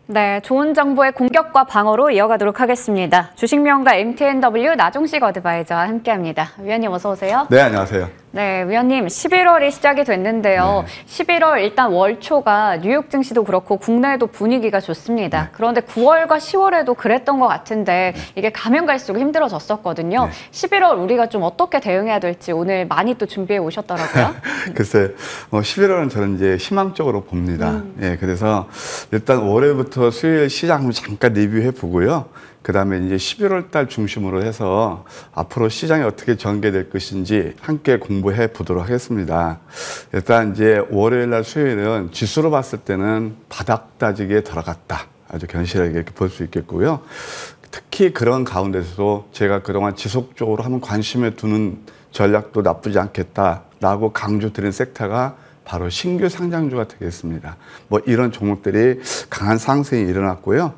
네, 좋은 정보의 공격과 방어로 이어가도록 하겠습니다. 주식명가 MTNW 나종식 어드바이저와 함께합니다. 위원님 어서 오세요. 네, 안녕하세요. 네, 위원님 11월이 시작이 됐는데요. 네. 11월 일단 월초가 뉴욕 증시도 그렇고 국내에도 분위기가 좋습니다. 네. 그런데 9월과 10월에도 그랬던 것 같은데 이게 가면 갈수록 힘들어졌었거든요. 네. 11월 우리가 좀 어떻게 대응해야 될지 오늘 많이 또 준비해 오셨더라고요. 글쎄, 11월은 저는 이제 희망적으로 봅니다. 예, 그래서 일단 올해부터 수요일 시장 한번 잠깐 리뷰해 보고요. 그 다음에 이제 11월 달 중심으로 해서 앞으로 시장이 어떻게 전개될 것인지 함께 공부해 보도록 하겠습니다. 일단 이제 월요일 날 수요일은 지수로 봤을 때는 바닥 다지기에 들어갔다. 아주 견실하게 이렇게 볼 수 있겠고요. 특히 그런 가운데서도 제가 그동안 지속적으로 한번 관심에 두는 전략도 나쁘지 않겠다라고 강조드린 섹터가 바로 신규 상장주가 되겠습니다. 뭐 이런 종목들이 강한 상승이 일어났고요.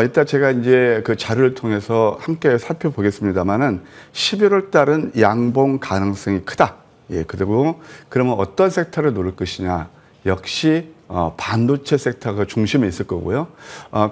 이따 제가 이제 그 자료를 통해서 함께 살펴보겠습니다만은 11월 달은 양봉 가능성이 크다. 예, 그리고 그러면 어떤 섹터를 노릴 것이냐. 역시 반도체 섹터가 중심에 있을 거고요.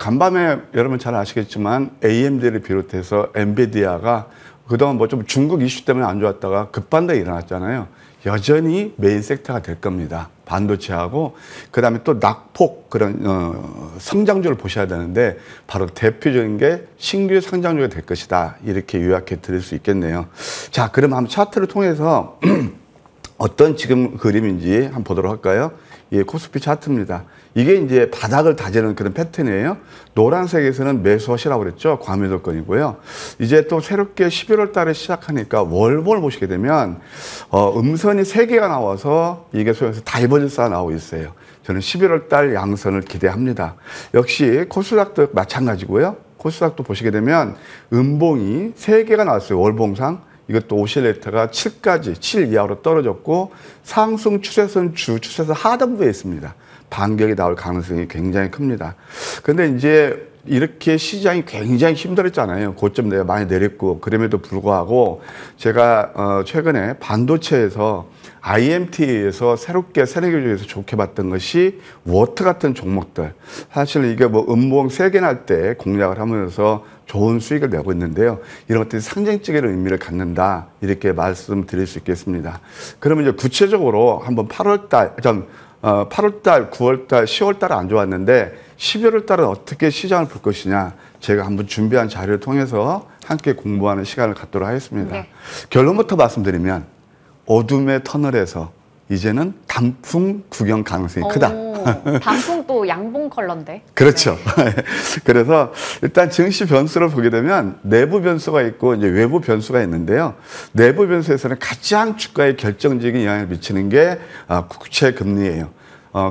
간밤에 여러분 잘 아시겠지만 AMD를 비롯해서 엔비디아가 그동안 뭐 좀 중국 이슈 때문에 안 좋았다가 급반등이 일어났잖아요. 여전히 메인 섹터가 될 겁니다. 반도체하고 그다음에 또 낙폭 그런 성장주를 보셔야 되는데 바로 대표적인 게 신규 상장주가 될 것이다. 이렇게 요약해 드릴 수 있겠네요. 자, 그럼 한번 차트를 통해서 어떤 지금 그림인지 한번 보도록 할까요? 예, 코스피 차트입니다. 이게 이제 바닥을 다지는 그런 패턴이에요. 노란색에서는 매수하시라고 그랬죠. 과매도권이고요. 이제 또 새롭게 11월 달에 시작하니까 월봉을 보시게 되면 음선이 3개가 나와서 이게 소위해서 다이버전스가 나오고 있어요. 저는 11월 달 양선을 기대합니다. 역시 코스닥도 마찬가지고요. 코스닥도 보시게 되면 음봉이 3개가 나왔어요. 월봉상. 이것도 오실레이터가 7 이하로 떨어졌고 상승 추세선 추세선 하단부에 있습니다. 반격이 나올 가능성이 굉장히 큽니다. 그런데 이제 이렇게 시장이 굉장히 힘들었잖아요. 고점 내가 많이 내렸고 그럼에도 불구하고 제가 최근에 반도체에서 IMT에서 새롭게 새내기 중에서 좋게 봤던 것이 워터 같은 종목들. 사실 이게 뭐 음봉 3개 날 때 공략을 하면서 좋은 수익을 내고 있는데요. 이런 것들이 상징적인 의미를 갖는다. 이렇게 말씀드릴 수 있겠습니다. 그러면 이제 구체적으로 한번 8월 달, 9월 달, 10월 달은 안 좋았는데 11월 달은 어떻게 시장을 볼 것이냐. 제가 한번 준비한 자료를 통해서 함께 공부하는 시간을 갖도록 하겠습니다. 네. 결론부터 말씀드리면 어둠의 터널에서 이제는 단풍 구경 가능성이 크다. 단풍도 양봉 컬러인데. 그렇죠. 네. 그래서 일단 증시 변수를 보게 되면 내부 변수가 있고 이제 외부 변수가 있는데요. 내부 변수에서는 가장 주가에 결정적인 영향을 미치는 게 국채 금리예요.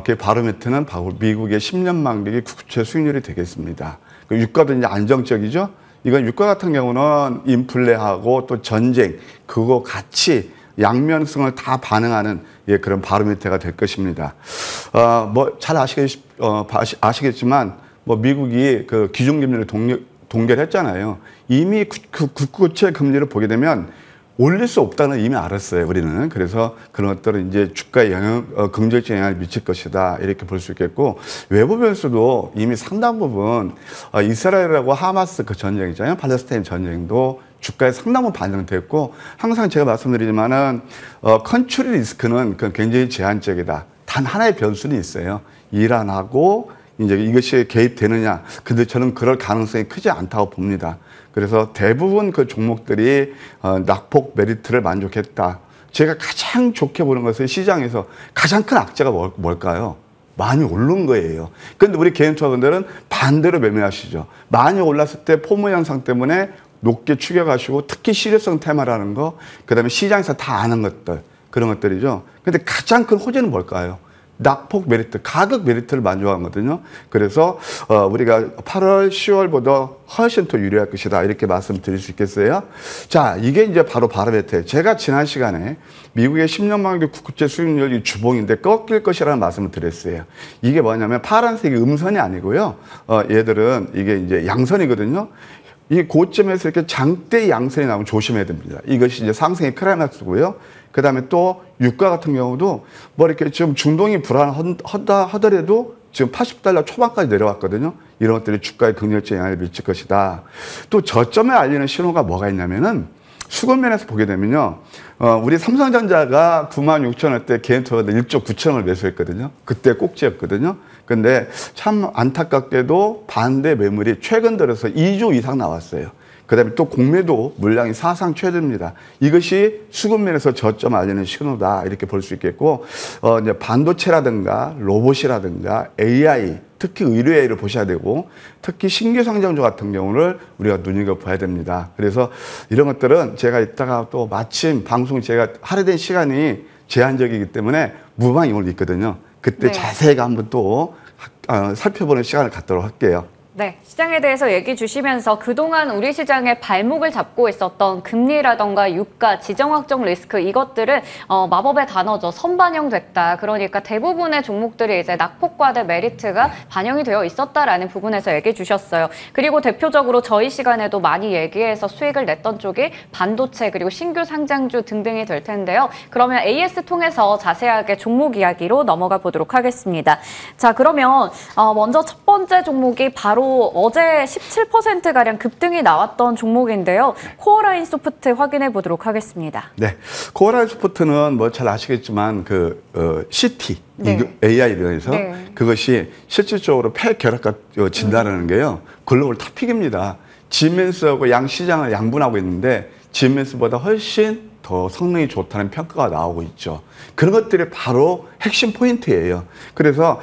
그 바로미터는 바로 미국의 10년 만기의 국채 수익률이 되겠습니다. 유가도 이제 안정적이죠. 이건 유가 같은 경우는 인플레하고 또 전쟁 그거 같이 양면성을 다 반응하는 그런 바로미터가 될 것입니다. 뭐 잘 아시겠지만 뭐 미국이 그 기준금리를 동결했잖아요. 이미 국채 금리를 보게 되면 올릴 수 없다는 이미 알았어요, 우리는. 그래서 그런 것들은 이제 주가에 긍정적 영향을 미칠 것이다. 이렇게 볼 수 있겠고, 외부 변수도 이미 상당 부분, 이스라엘하고 하마스 그 전쟁이잖아요. 팔레스타인 전쟁도 주가에 상당 부분 반영됐고, 항상 제가 말씀드리지만은, 컨트리 리스크는 굉장히 제한적이다. 단 하나의 변수는 있어요. 이란하고 이제 이것이 개입되느냐. 근데 저는 그럴 가능성이 크지 않다고 봅니다. 그래서 대부분 그 종목들이 낙폭 메리트를 만족했다. 제가 가장 좋게 보는 것은 시장에서 가장 큰 악재가 뭘까요? 많이 오른 거예요. 그런데 우리 개인 투자분들은 반대로 매매하시죠. 많이 올랐을 때 포모 현상 때문에 높게 추격하시고 특히 실효성 테마라는 거, 그다음에 시장에서 다 아는 것들, 그런 것들이죠. 근데 가장 큰 호재는 뭘까요? 낙폭 메리트, 가격 메리트를 만족하거든요. 그래서 우리가 8월, 10월보다 훨씬 더 유리할 것이다. 이렇게 말씀드릴 수 있겠어요. 자, 이게 이제 바로 바로메터. 제가 지난 시간에 미국의 10년 만기 국채 수익률이 주봉인데 꺾일 것이라는 말씀을 드렸어요. 이게 뭐냐면 파란색이 음선이 아니고요. 얘들은 이게 이제 양선이거든요. 이 고점에서 이렇게 장대 양선이 나오면 조심해야 됩니다. 이것이 이제 상승의 클라이막스고요. 그 다음에 또 유가 같은 경우도 뭐 이렇게 좀 중동이 불안하다 하더라도 지금 80달러 초반까지 내려왔거든요. 이런 것들이 주가에 긍정적인 영향을 미칠 것이다. 또 저점에 알리는 신호가 뭐가 있냐면은 수급면에서 보게 되면요. 우리 삼성전자가 96,000원대 개인 투자자 1조 9천을 매수했거든요. 그때 꼭지였거든요. 근데 참 안타깝게도 반대 매물이 최근 들어서 2조 이상 나왔어요. 그 다음에 또 공매도 물량이 사상 최저입니다. 이것이 수급면에서 저점 알리는 신호다. 이렇게 볼 수 있겠고, 이제 반도체라든가 로봇이라든가 AI, 특히 의료 AI를 보셔야 되고, 특히 신규 상장주 같은 경우를 우리가 눈여겨봐야 됩니다. 그래서 이런 것들은 제가 이따가 또 마침 방송 제가 할애된 시간이 제한적이기 때문에 무방이 오늘 있거든요. 그때 네. 자세히 한번 또 살펴보는 시간을 갖도록 할게요. 네, 시장에 대해서 얘기 주시면서 그동안 우리 시장의 발목을 잡고 있었던 금리라던가 유가, 지정학적 리스크 이것들은 마법의 단어죠. 선반영됐다. 그러니까 대부분의 종목들이 이제 낙폭과대 메리트가 반영이 되어 있었다라는 부분에서 얘기해 주셨어요. 그리고 대표적으로 저희 시간에도 많이 얘기해서 수익을 냈던 쪽이 반도체 그리고 신규 상장주 등등이 될 텐데요. 그러면 AS 통해서 자세하게 종목 이야기로 넘어가 보도록 하겠습니다. 자, 그러면 먼저 첫 번째 종목이 바로 어제 17%가량 급등이 나왔던 종목인데요. 코어라인 소프트 확인해 보도록 하겠습니다. 네. 코어라인 소프트는 뭐 잘 아시겠지만 CT, 네. AI로 해서 네. 그것이 실질적으로 폐결핵과 진단하는 게요. 글로벌 탑픽입니다. 지멘스하고 양 시장을 양분하고 있는데 지멘스보다 훨씬 더 성능이 좋다는 평가가 나오고 있죠. 그런 것들이 바로 핵심 포인트예요. 그래서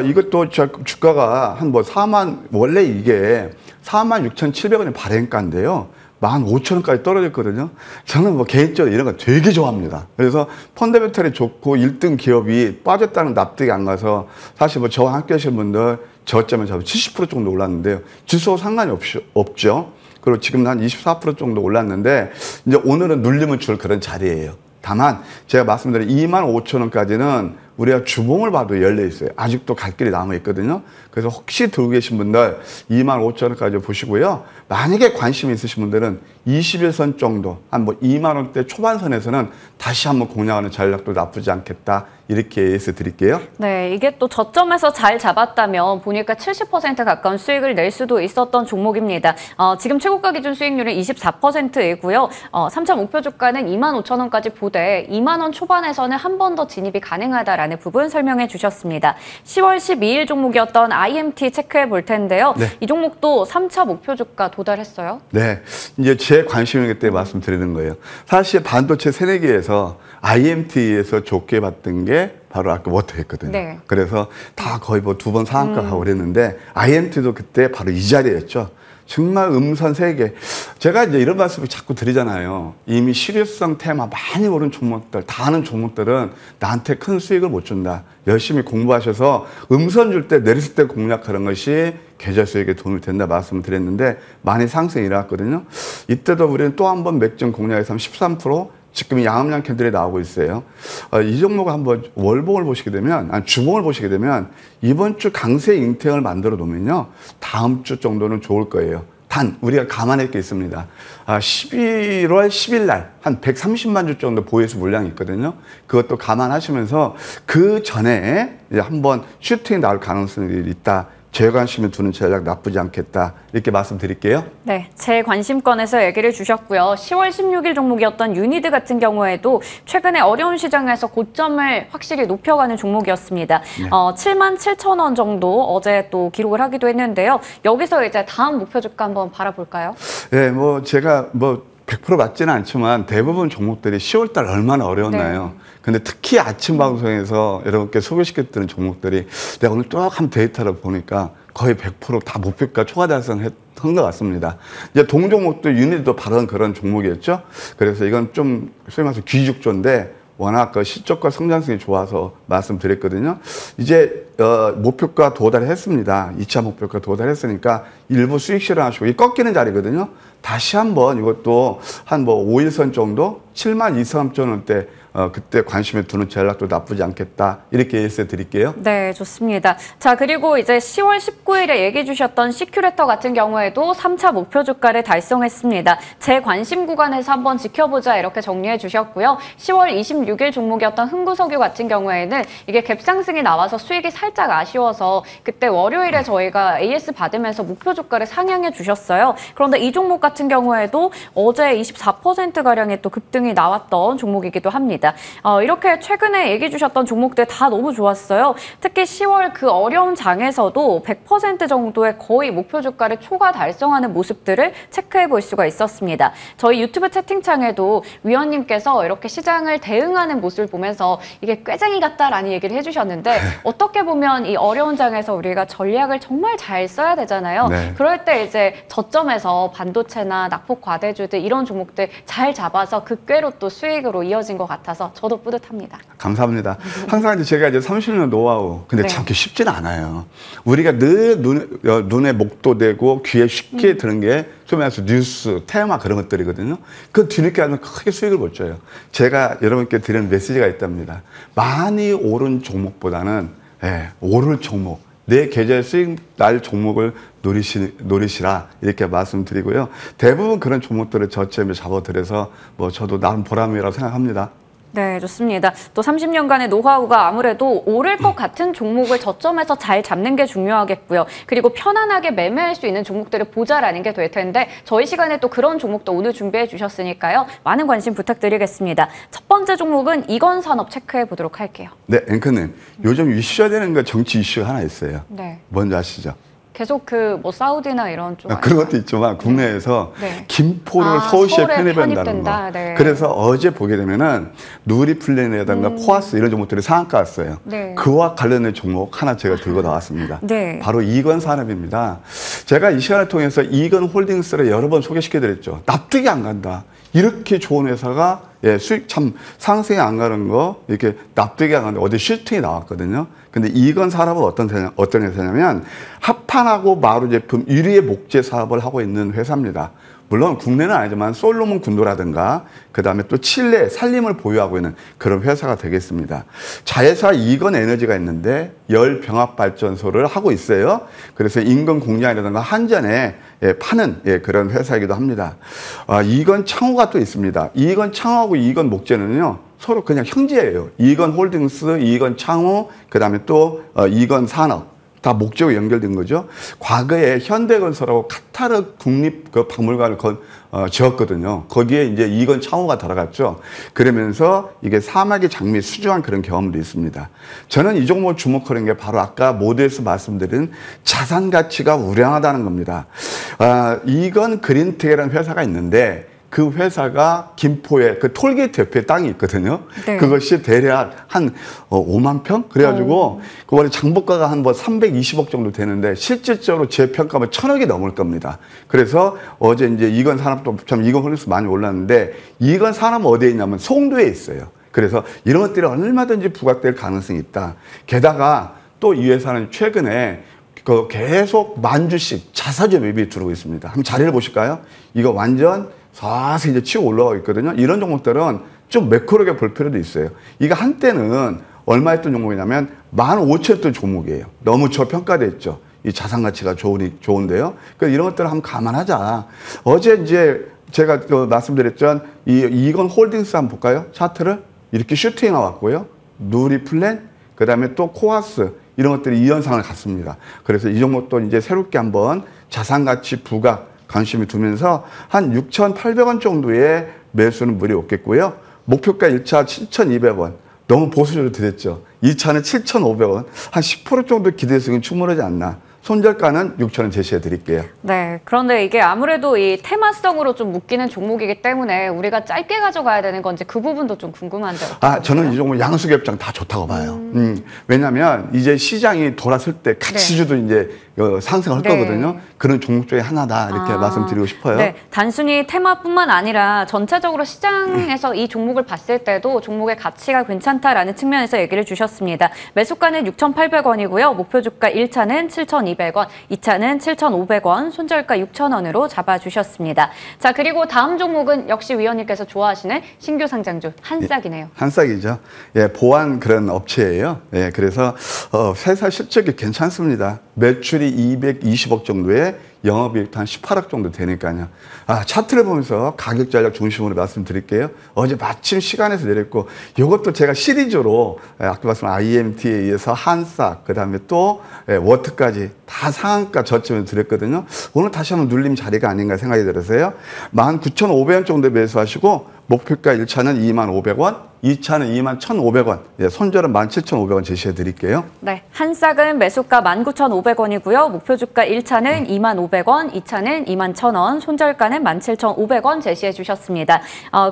이것도 주가가 한 뭐 4만, 원래 이게 46,700원의 발행가인데요. 15,000원까지 떨어졌거든요. 저는 뭐 개인적으로 이런 거 되게 좋아합니다. 그래서 펀더멘털이 좋고 1등 기업이 빠졌다는 납득이 안 가서 사실 뭐 저와 함께 하시는 분들 저점에 잡아 70% 정도 올랐는데요. 지수와 상관이 없죠. 그리고 지금 한 24% 정도 올랐는데 이제 오늘은 눌림을 줄 그런 자리예요. 다만 제가 말씀드린 25,000원까지는 우리가 주봉을 봐도 열려 있어요. 아직도 갈 길이 남아 있거든요. 그래서 혹시 들고 계신 분들 25,000원까지 보시고요. 만약에 관심이 있으신 분들은 21선 정도, 한 뭐 2만 원대 초반선에서는 다시 한번 공략하는 전략도 나쁘지 않겠다. 이렇게 예스 드릴게요. 네, 이게 또 저점에서 잘 잡았다면 보니까 70% 가까운 수익을 낼 수도 있었던 종목입니다. 지금 최고가 기준 수익률은 24%이고요. 3차 목표 주가는 25,000원까지 보되 2만 원 초반에서는 한 번 더 진입이 가능하다라는 부분 설명해 주셨습니다. 10월 12일 종목이었던 IMT 체크해 볼 텐데요. 네. 이 종목도 3차 목표 주가 도달했어요? 네, 이제 제 관심이기 때문에 말씀드리는 거예요. 사실 반도체 새내기에서 IMT에서 좋게 봤던 게 바로 아까 워터였거든요. 네. 그래서 다 거의 뭐 2번 상한가 가고 그랬는데 IMT도 그때 바로 이 자리였죠. 정말 음선 세계. 제가 이제 이런 말씀을 자꾸 드리잖아요. 이미 실효성 테마 많이 오른 종목들, 다 아는 종목들은 나한테 큰 수익을 못 준다. 열심히 공부하셔서 음선 줄 때 내렸을 때 공략하는 것이 계좌 수익에 도움이 된다 말씀을 드렸는데 많이 상승이 일어났거든요. 이때도 우리는 또 한 번 맥점 공략에서 13%, 지금 양음량 캔들이 나오고 있어요. 이 종목을 한번 월봉을 보시게 되면, 주봉을 보시게 되면 이번 주 강세 잉태을 만들어 놓으면요. 다음 주 정도는 좋을 거예요. 단 우리가 감안할 게 있습니다. 11월 10일 날 한 130만 주 정도 보유수 물량이 있거든요. 그것도 감안하시면서 그 전에 이제 한번 슈팅이 나올 가능성이 있다. 제 관심을 두는 전략 나쁘지 않겠다. 이렇게 말씀드릴게요. 네, 제 관심권에서 얘기를 주셨고요. 10월 16일 종목이었던 유니드 같은 경우에도 최근에 어려운 시장에서 고점을 확실히 높여가는 종목이었습니다. 네. 77,000원 정도 어제 또 기록을 하기도 했는데요. 여기서 이제 다음 목표 주가 한번 바라볼까요? 네, 뭐 제가 뭐 100% 맞지는 않지만 대부분 종목들이 10월 달 얼마나 어려웠나요? 네. 근데 특히 아침 방송에서 여러분께 소개시켰던 종목들이 내가 오늘 또 한 데이터를 보니까 거의 100% 다 목표가 초과 달성했던 것 같습니다. 이제 동종목도 유니도 바로 그런 종목이었죠. 그래서 이건 좀 소위 말해서 귀죽조인데 워낙 그 실적과 성장성이 좋아서 말씀드렸거든요. 이제 목표가 도달했습니다. 2차 목표가 도달했으니까 일부 수익 실현하시고 이 꺾이는 자리거든요. 다시 한번 이것도 한 뭐 5일선 정도 72,300원대 그때 관심을 두는 전략도 나쁘지 않겠다. 이렇게 예시해 드릴게요. 네, 좋습니다. 자, 그리고 이제 10월 19일에 얘기해 주셨던 시큐레터 같은 경우에도 3차 목표 주가를 달성했습니다. 제 관심 구간에서 한번 지켜보자 이렇게 정리해 주셨고요. 10월 26일 종목이었던 흥구석유 같은 경우에는 이게 갭상승이 나와서 수익이 살짝 아쉬워서 그때 월요일에 저희가 AS 받으면서 목표 주가를 상향해 주셨어요. 그런데 이 종목 같은 경우에도 어제 24%가량의 또 급등이 나왔던 종목이기도 합니다. 이렇게 최근에 얘기해 주셨던 종목들 다 너무 좋았어요. 특히 10월 그 어려운 장에서도 100% 정도의 거의 목표 주가를 초과 달성하는 모습들을 체크해 볼 수가 있었습니다. 저희 유튜브 채팅창에도 위원님께서 이렇게 시장을 대응하는 모습을 보면서 이게 꾀쟁이 같다라는 얘기를 해주셨는데 어떻게 보면 이 어려운 장에서 우리가 전략을 정말 잘 써야 되잖아요. 네. 그럴 때 이제 저점에서 반도체나 낙폭 과대주들 이런 종목들 잘 잡아서 그 꾀로 또 수익으로 이어진 것 같아서 저도 뿌듯합니다. 감사합니다. 항상 이제 제가 이제 30년 노하우, 근데 네. 참 그렇게 쉽지는 않아요. 우리가 늘 눈에 목도되고 귀에 쉽게 드는 게 소위 말해서 뉴스, 테마 그런 것들이거든요. 그 뒤늦게 하면 크게 수익을 못 줘요. 제가 여러분께 드리는 메시지가 있답니다. 많이 오른 종목보다는 오를 종목, 내 계좌의 수익 날 종목을 노리시라 이렇게 말씀드리고요. 대부분 그런 종목들을 저점에 잡아들여서 뭐 저도 나름 보람이라고 생각합니다. 네, 좋습니다. 또 30년간의 노하우가 아무래도 오를 것 같은 종목을 저점에서 잘 잡는 게 중요하겠고요. 그리고 편안하게 매매할 수 있는 종목들을 보자라는 게 될 텐데 저희 시간에 또 그런 종목도 오늘 준비해 주셨으니까요. 많은 관심 부탁드리겠습니다. 첫 번째 종목은 이건산업 체크해 보도록 할게요. 네, 앵커님. 요즘 이슈화 되는 거 정치 이슈가 하나 있어요. 네. 뭔지 아시죠? 계속 그 뭐 사우디나 이런 쪽 그런 것도 있지만 국내에서 네. 김포를 서울시에 서울에 편입한다는 편입된다. 거. 네. 그래서 어제 보게 되면은 누리플랜이라든가 코아스 이런 종목들이 상한가 왔어요. 네. 그와 관련된 종목 하나 제가 들고 나왔습니다. 네. 바로 이건산업입니다. 제가 이 시간을 통해서 이건홀딩스를 여러 번 소개시켜드렸죠. 납득이 안 간다. 이렇게 좋은 회사가 수익 참 상승이 안 가는 거 이렇게 납득이 안 가는데 어제 슈팅이 나왔거든요. 근데 이건산업은 어떤 회사냐면 합판하고 마루 제품 유리의 목재 사업을 하고 있는 회사입니다. 물론 국내는 아니지만 솔로몬 군도라든가 그다음에 또 칠레 산림을 보유하고 있는 그런 회사가 되겠습니다. 자회사 이건에너지가 있는데 열 병합 발전소를 하고 있어요. 그래서 인건 공장이라든가 한전에 파는 그런 회사이기도 합니다. 이건 창호가 또 있습니다. 이건 창호하고 이건 목재는요. 서로 그냥 형제예요. 이건 홀딩스, 이건 창호, 그다음에 또 이건 산업. 다 목재와 연결된 거죠. 과거에 현대건설하고 카타르 국립 그 박물관을 지었거든요. 거기에 이제 이건 창호가 들어갔죠. 그러면서 이게 사막의 장미 수주한 그런 경험도 있습니다. 저는 이 종목을 주목하는 게 바로 아까 모두에서 말씀드린 자산 가치가 우량하다는 겁니다. 이건 그린텍이라는 회사가 있는데 그 회사가 김포에 그 톨게이트 옆에 땅이 있거든요. 네. 그것이 대략 한 5만 평? 그래가지고 그 원래 장부가가 한 뭐 320억 정도 되는데 실질적으로 재평가하면 1,000억이 넘을 겁니다. 그래서 어제 이제 이건 산업도 참 이건 홀딩스 많이 올랐는데 이건 산업은 어디에 있냐면 송도에 있어요. 그래서 이런 것들이 얼마든지 부각될 가능성이 있다. 게다가 또 이 회사는 최근에 계속 만주씩 자사주 매입이 들어오고 있습니다. 한번 자리를 보실까요? 이거 완전 사서 이제 치고 올라가고 있거든요. 이런 종목들은 좀 매크로하게 볼 필요도 있어요. 이거 한때는 얼마였던 종목이냐면 15,000원 종목이에요. 너무 저평가됐죠. 이 자산 가치가 좋은데요. 그래서 이런 것들을 한번 감안하자. 어제 이제 제가 말씀드렸던 이건 홀딩스 한번 볼까요? 차트를 이렇게 슈팅이 나왔고요. 누리플랜, 그 다음에 또 코아스 이런 것들이 이 현상을 갖습니다. 그래서 이 종목도 이제 새롭게 한번 자산 가치 부각 관심을 두면서 한 6,800원 정도의 매수는 무리 없겠고요. 목표가 1차 7,200원. 너무 보수적으로 드렸죠. 2차는 7,500원. 한 10% 정도 기대수익은 충분하지 않나. 손절가는 6,000원 제시해 드릴게요. 네, 그런데 이게 아무래도 이 테마성으로 좀 묶이는 종목이기 때문에 우리가 짧게 가져가야 되는 건지 그 부분도 좀 궁금한데. 저는 이 종목 양수겹장 다 좋다고 봐요. 왜냐하면 이제 시장이 돌았을 때 가치주도 이제 상승할 거거든요. 그런 종목 중에 하나다 이렇게 말씀드리고 싶어요. 네, 단순히 테마뿐만 아니라 전체적으로 시장에서 이 종목을 봤을 때도 종목의 가치가 괜찮다라는 측면에서 얘기를 주셨습니다. 매수가는 6,800원이고요. 목표 주가 1차는 7,200원. 7,200원, 2차는 7,500원, 손절가 6,000원으로 잡아주셨습니다. 자, 그리고 다음 종목은 역시 위원님께서 좋아하시는 신규 상장주 한싹이네요. 한싹이죠. 예, 보안 그런 업체예요. 예, 그래서 회사 실적이 괜찮습니다. 매출이 220억 정도에 영업이익도 한 18억 정도 되니까요. 차트를 보면서 가격 전략 중심으로 말씀드릴게요. 어제 마침 시간에서 내렸고, 이것도 제가 시리즈로 아까 말씀 IMT에 의해서 한싹, 그 다음에 또 워트까지 다 상한가 저점을 드렸거든요. 오늘 다시 한번 눌림 자리가 아닌가 생각이 들어서요. 19,500원 정도 매수하시고 목표가 1차는 25,500원, 2차는 21,500원, 예, 손절은 17,500원 제시해 드릴게요. 네, 한싹은 매수가 19,500원이고요. 목표 주가 1차는 25,000원, 2차는 21,000원, 손절가는 17,500원 제시해 주셨습니다.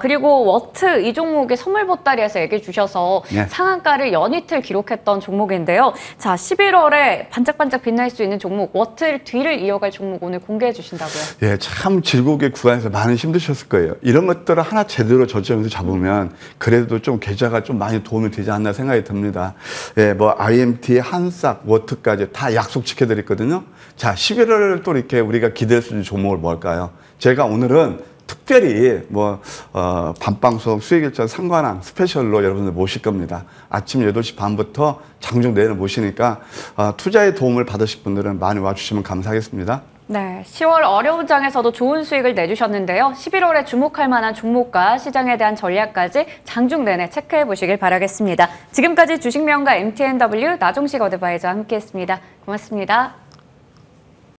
그리고 워트 이 종목이 선물 보따리에서 얘기해 주셔서 네. 상한가를 연이틀 기록했던 종목인데요. 자, 11월에 반짝반짝 빛날 수 있는 종목, 워트 뒤를 이어갈 종목 오늘 공개해 주신다고요? 예, 참 질곡의 구간에서 많이 힘드셨을 거예요. 이런 것들을 하나 제대로 저점에서 잡으면 그래도 좀 계좌가 좀 많이 도움이 되지 않나 생각이 듭니다. 예, 뭐 IMT, 한싹, 워트까지 다 약속 지켜드렸거든요. 자, 11월 또 이렇게 우리가 기대할 수 있는 종목을 뭘까요? 제가 오늘은 특별히 밤방송 수익일자 상관왕 스페셜로 여러분들 모실 겁니다. 아침 8시 반부터 장중 내내 모시니까 투자에 도움을 받으실 분들은 많이 와주시면 감사하겠습니다. 네, 10월 어려운 장에서도 좋은 수익을 내주셨는데요. 11월에 주목할 만한 종목과 시장에 대한 전략까지 장중 내내 체크해 보시길 바라겠습니다. 지금까지 주식명가 MTNW 나종식 어드바이저와 함께했습니다. 고맙습니다.